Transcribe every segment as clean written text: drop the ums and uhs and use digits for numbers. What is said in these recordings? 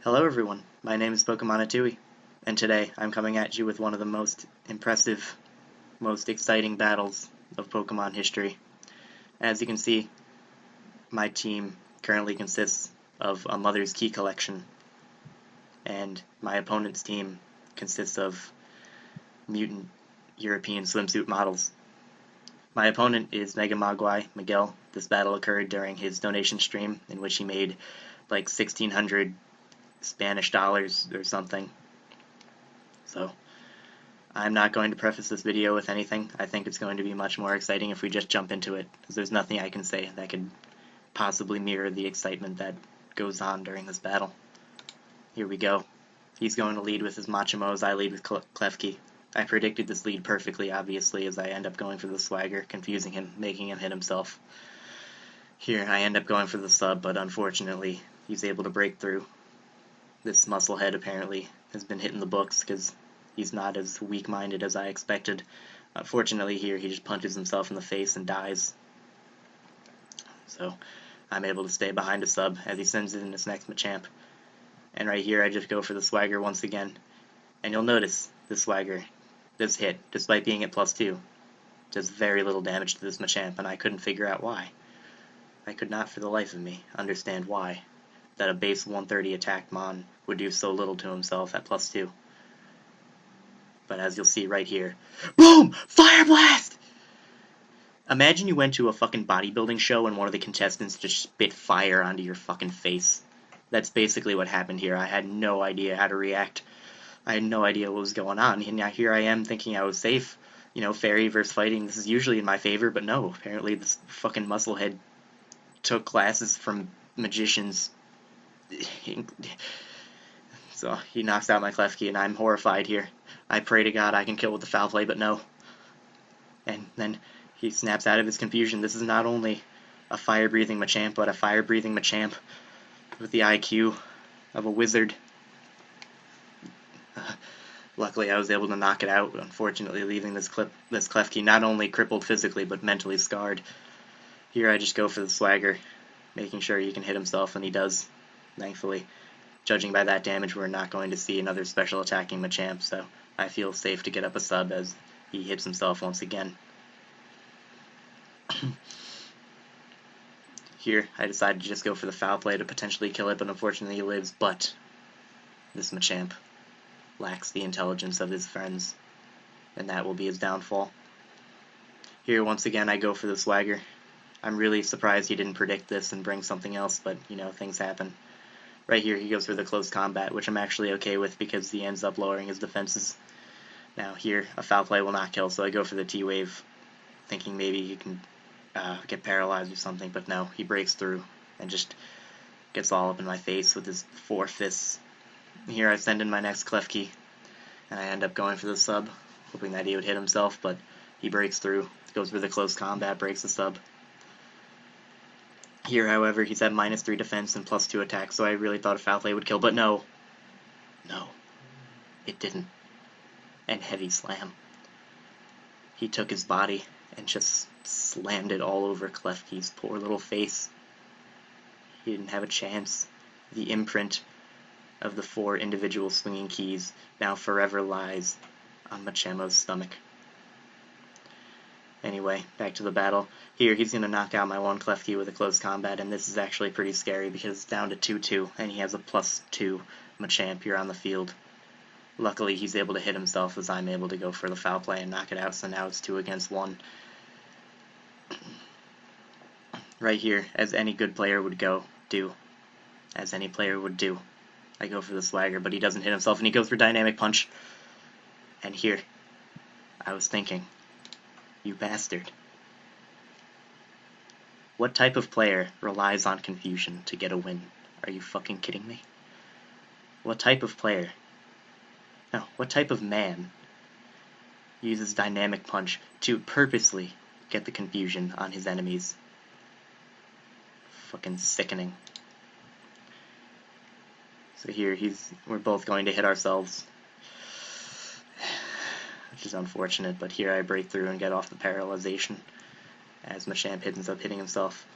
Hello everyone, my name is Pokemon Atui, and today I'm coming at you with one of the most impressive, most exciting battles of Pokemon history. As you can see, my team currently consists of a Mother's Key collection, and my opponent's team consists of mutant European swimsuit models. My opponent is Mega Mogwai Miguel. This battle occurred during his donation stream, in which he made like 1,600 Spanish dollars or something. So, I'm not going to preface this video with anything. I think it's going to be much more exciting if we just jump into it, because there's nothing I can say that could possibly mirror the excitement that goes on during this battle. Here we go. He's going to lead with his Machimos, I lead with Klefki. I predicted this lead perfectly, obviously, as I end up going for the Swagger, confusing him, making him hit himself. Here, I end up going for the sub, but unfortunately, he's able to break through. This Musclehead apparently has been hitting the books, because he's not as weak-minded as I expected. Unfortunately here, he just punches himself in the face and dies. So, I'm able to stay behind a sub as he sends it in his next Machamp. And right here, I just go for the Swagger once again. And you'll notice, this Swagger does hit, despite being at +2. Does very little damage to this Machamp, and I couldn't figure out why. I could not for the life of me understand why that a base 130 attack Mon would do so little to himself at +2. But as you'll see right here, boom! Fire Blast! Imagine you went to a fucking bodybuilding show and one of the contestants just spit fire onto your fucking face. That's basically what happened here. I had no idea how to react. I had no idea what was going on. And now here I am thinking I was safe. You know, fairy versus fighting, this is usually in my favor, but no. Apparently this fucking musclehead took classes from magicians. So he knocks out my Klefki, and I'm horrified here. I pray to God I can kill with the foul play, but no. And then he snaps out of his confusion. This is not only a fire-breathing Machamp, but a fire-breathing Machamp with the IQ of a wizard. Luckily, I was able to knock it out, unfortunately leaving this Klefki not only crippled physically, but mentally scarred. Here I just go for the Swagger, making sure he can hit himself, and he does, thankfully. Judging by that damage, we're not going to see another special attacking Machamp, so I feel safe to get up a sub as he hits himself once again. Here, I decided to just go for the foul play to potentially kill it, but unfortunately he lives, but this Machamp lacks the intelligence of his friends, and that will be his downfall. Here, once again, I go for the Swagger. I'm really surprised he didn't predict this and bring something else, but, you know, things happen. Right here, he goes for the close combat, which I'm actually okay with because he ends up lowering his defenses. Now here, a foul play will not kill, so I go for the T-Wave, thinking maybe he can get paralyzed or something, but no, he breaks through and just gets all up in my face with his 4 fists. Here I send in my next Klefki, and I end up going for the sub, hoping that he would hit himself, but he breaks through, goes for the close combat, breaks the sub. Here, however, he's at -3 defense and +2 attack, so I really thought a foul play would kill, but no. No. It didn't. And heavy slam. He took his body and just slammed it all over Klefki's poor little face. He didn't have a chance. The imprint of the 4 individual swinging keys now forever lies on Machamo's stomach. Anyway, back to the battle. Here, he's going to knock out my one Klefki with a close combat, and this is actually pretty scary because it's down to 2-2, and he has a +2 Machamp here on the field. Luckily, he's able to hit himself as I'm able to go for the foul play and knock it out, so now it's 2 against 1. Right here, as any good player would do. As any player would do. I go for the Swagger, but he doesn't hit himself, and he goes for Dynamic Punch. And here, I was thinking, you bastard. What type of player relies on confusion to get a win? Are you fucking kidding me? What type of player? No, what type of man uses Dynamic Punch to purposely get the confusion on his enemies? Fucking sickening. So here, we're both going to hit ourselves, which is unfortunate, but here I break through and get off the paralyzation as Machamp ends up hitting himself.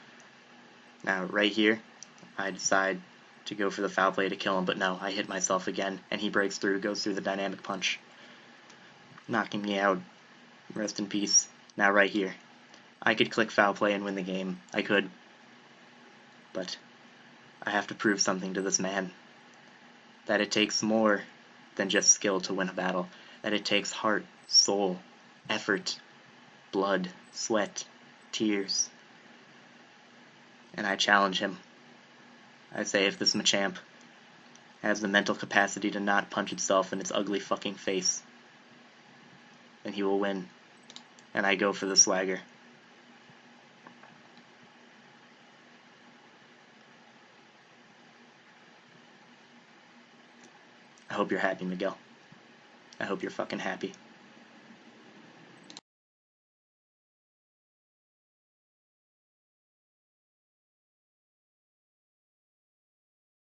Now, right here, I decide to go for the foul play to kill him, but no, I hit myself again, and he breaks through, goes through the dynamic punch, knocking me out. Rest in peace. Now right here. I could click foul play and win the game. I could. But I have to prove something to this man. That it takes more than just skill to win a battle. That it takes heart, soul, effort, blood, sweat, tears. And I challenge him. I say if this Machamp has the mental capacity to not punch itself in its ugly fucking face, then he will win. And I go for the swagger. I hope you're happy, Miguel. I hope you're fucking happy.